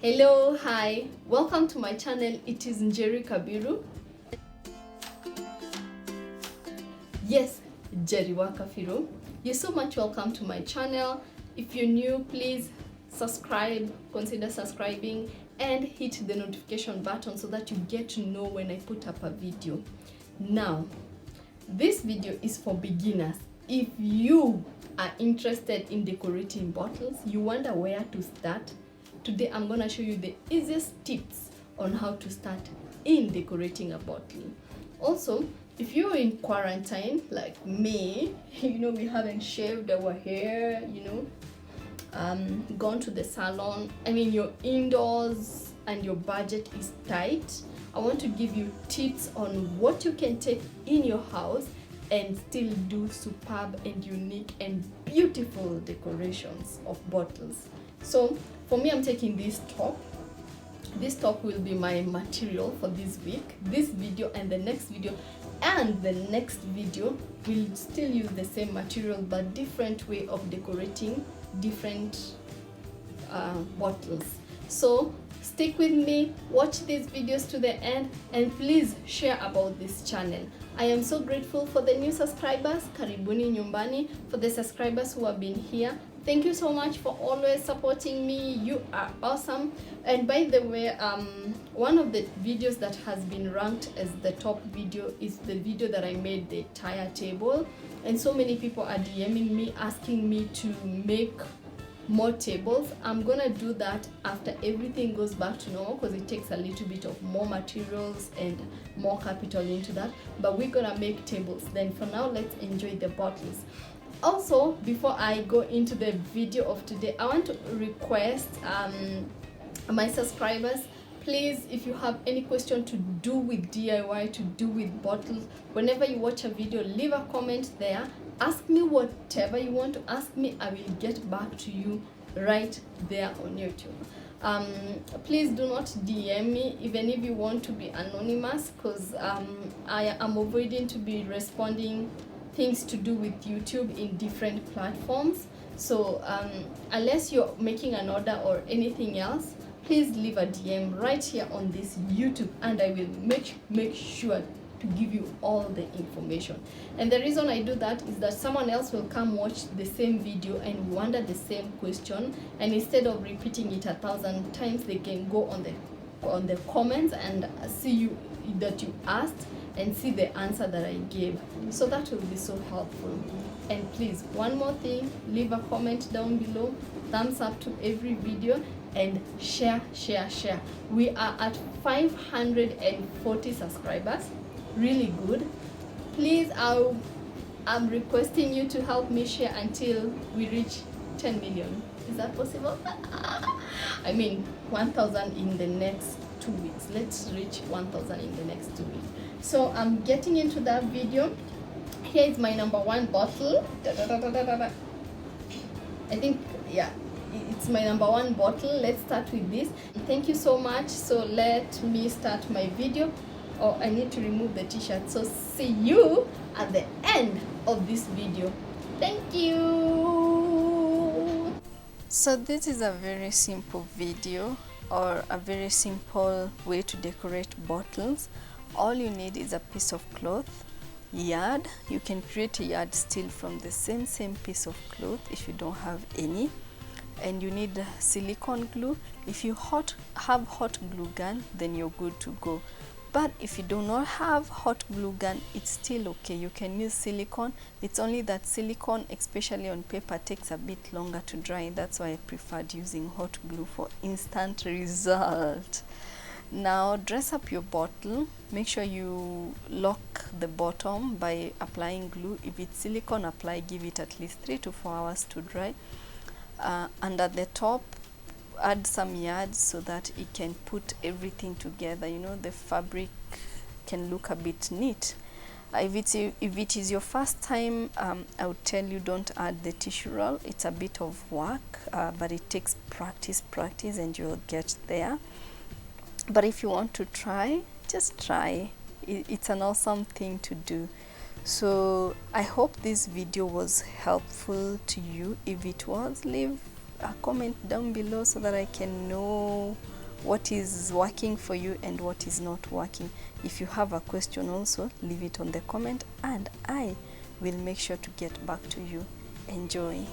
Hello, hi, welcome to my channel. It is Njeri Kabiru. Yes, Njeri Wakafiru. You're so much welcome to my channel. If you're new, please subscribe, consider subscribing and hit the notification button so that you get to know when I put up a video. Now, this video is for beginners. If you are interested in decorating bottles, you wonder where to start, today I'm going to show you the easiest tips on how to start in decorating a bottle. Also, if you're in quarantine like me, we haven't shaved our hair, gone to the salon, you're indoors and your budget is tight, I want to give you tips on what you can take in your house and still do superb and unique and beautiful decorations of bottles. So for me, I'm taking this top. This top will be my material for this week. This video and the next video and the next video will still use the same material but different way of decorating different bottles. So stick with me, watch these videos to the end, and please share about this channel. I am so grateful for the new subscribers. Karibuni nyumbani. For the subscribers who have been here, thank you so much for always supporting me. You are awesome. And by the way, one of the videos that has been ranked as the top video is the video that I made, the tire table, and so many people are DMing me asking me to make more tables. I'm gonna do that after everything goes back to normal because it takes a little bit of more materials and more capital into that, but we're gonna make tables. Then for now, let's enjoy the bottles. Also, before I go into the video of today, I want to request my subscribers, please, if you have any question to do with DIY, to do with bottles, whenever you watch a video, leave a comment there. Ask me whatever you want to ask me. I will get back to you right there on YouTube. Please do not DM me, even if you want to be anonymous, because I am avoiding to be responding things to do with YouTube in different platforms. So unless you're making an order or anything else, please leave a DM right here on this YouTube and I will make sure to give you all the information. And the reason I do that is that someone else will come watch the same video and wonder the same question, and instead of repeating it 1,000 times, they can go on the comments and see you that you asked and see the answer that I gave. So that will be so helpful. And please, one more thing, leave a comment down below, thumbs up to every video, and share. We are at 540 subscribers. Really good. Please, I'm requesting you to help me share until we reach 10 million. Is that possible? 1,000 in the next 2 weeks. Let's reach 1,000 in the next 2 weeks. So I'm getting into that video. Here is my number one bottle. I think, yeah, it's my number one bottle. Let's start with this. Thank you so much. So let me start my video. Oh, I need to remove the t-shirt. So see you at the end of this video. Thank you. So this is a very simple video, or a very simple way to decorate bottles. All you need is a piece of cloth, yard. You can create a yard still from the same piece of cloth if you don't have any. And you need silicone glue. If you have hot glue gun, then you're good to go. But if you do not have hot glue gun, it's still okay. You can use silicone. It's only that silicone, especially on paper, takes a bit longer to dry. That's why I preferred using hot glue for instant result. Now dress up your bottle. Make sure you lock the bottom by applying glue. If it's silicone, give it at least 3 to 4 hours to dry. And at the top, add some yards so that it can put everything together. The fabric can look a bit neat. If it is your first time, I would tell you don't add the tissue roll. It's a bit of work, but it takes practice and you'll get there. But if you want to try, just try. It's an awesome thing to do. So I hope this video was helpful to you. If it was, leave a comment down below so that I can know what is working for you and what is not working. If you have a question also, leave it on the comment and I will make sure to get back to you. Enjoy.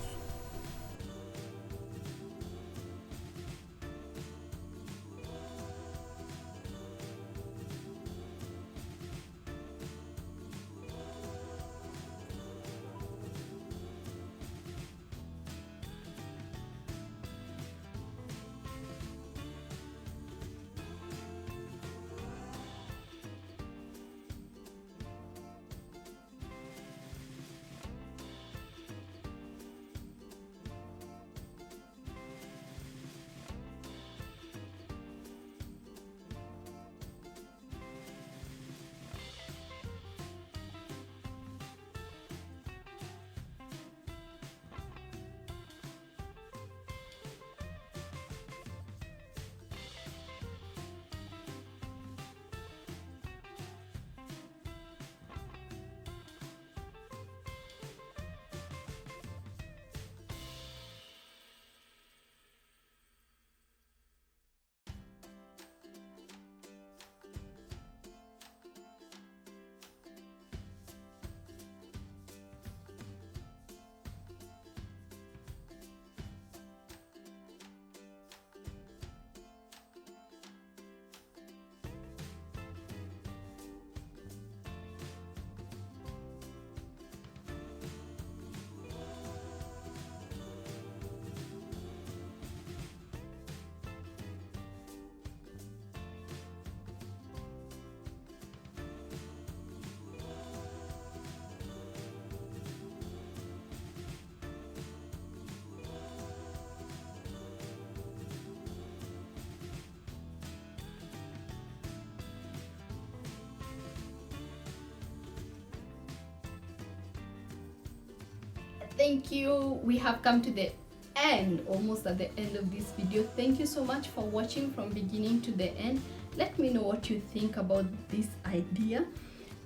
Thank you. We have come to the end, almost at the end of this video. Thank you so much for watching from beginning to the end. Let me know what you think about this idea.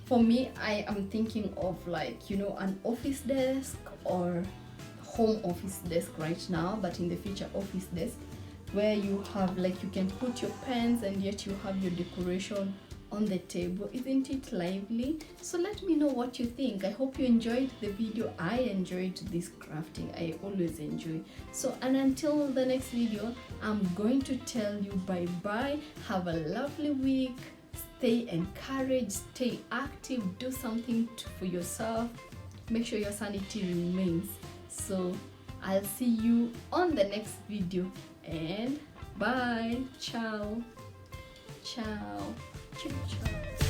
For me, I am thinking of, like, you know, an office desk or home office desk right now, but in the future office desk, where you have, like, you can put your pens and yet you have your decoration on the table. Isn't it lively? So let me know what you think. I hope you enjoyed the video. I enjoyed this crafting. I always enjoy. So, and until the next video, I'm going to tell you bye bye. Have a lovely week. Stay encouraged, stay active, do something for yourself. Make sure your sanity remains. So I'll see you on the next video, and bye. Ciao. Ciao. Ciao. Ciao.